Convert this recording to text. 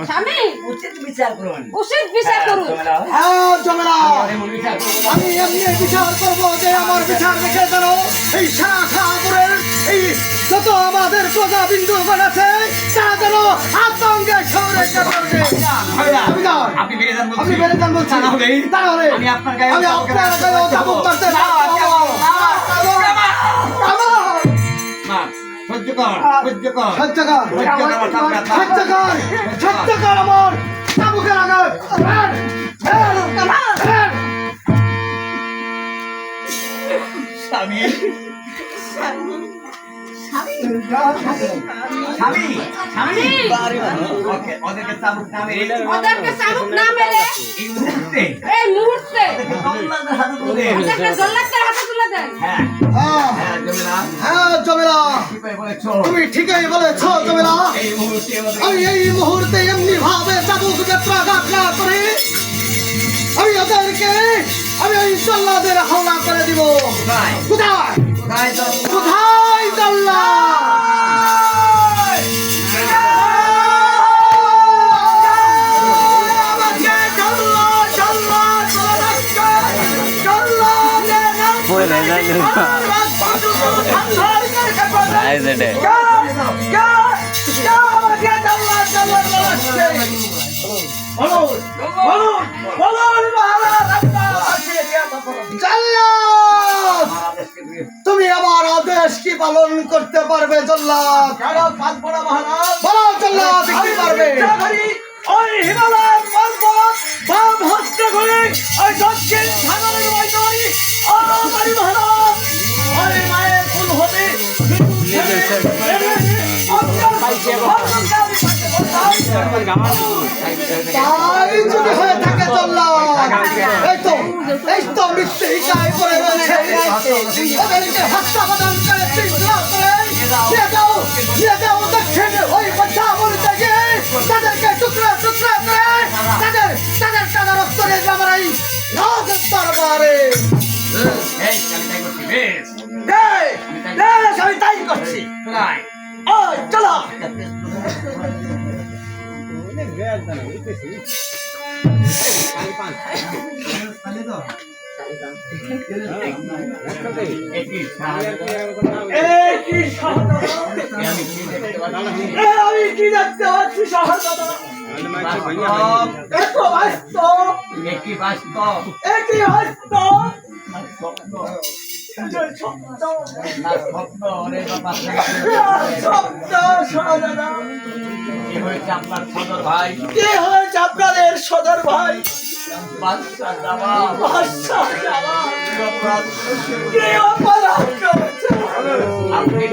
স্বামী উচিত বিচার করুন। হ্যাঁ জমেলা, আমি এমনি বিচার করবো যে আমার বিচার দেখে যেন এই শাখাপুরের এই যত আমাদের প্রজাবিন্দুগণ আছে তা যেন আতঙ্কে শহরে পড়বে। আপনি বেড়ে যান বলছি। আপনি বেড়ে যান বলছি। তাহলে আমি আপনার গায়ে চাবুক মারতে সহ্য কর, সহ্য কর। সত্যকার আমার চাবুকের আঘাত। স্বামী ওদেরকে চাবুক না মেরে এই মুহূর্তে জমেলা, তুমি ঠিকই বলেছ জমেলা। আমি এই মুহূর্তে এমনি ভাবে চাবুক বেত্রাঘাত না করে আমি ওদেরকে আমি ওই জল্লাদের হাওলা করে দিব। কোথায় কোথায় জল্লা? তুমি আমার আদেশ কি পালন করতে পারবে জল্লাদ? বলো জল্লাদ কি পারবে? ওই হিমালয় পর্বত বাম হস্তে করে ওই দক্ষিণ সাগরের মধ্যে ও বাড়ি মহারাজ ওই মায়ের ফুল হবে তাই যদি হয়ে থাকে জল্লাদ, এই তো মৃত্যু হিকায় করে রয়েছে। ওদেরকে হত্যা প্রদান করে শৃঙ্খলা করে নিয়ে যাও দক্ষিণ ওই পদ্মাবন থেকে তাদেরকে টুকরা টুকরা করে তাদের রক্ত নিয়ে আমার এই রাজের দরবারে। আমি তাই করছি। ওই চলো আমি কি দেখতে পাচ্ছি সহজতা এত বাস্তব একই বাস্তব একই বাস্তব কে হয়েছে আপনাদের সদর ভাই? কে অপরাধ করেছে? আপনি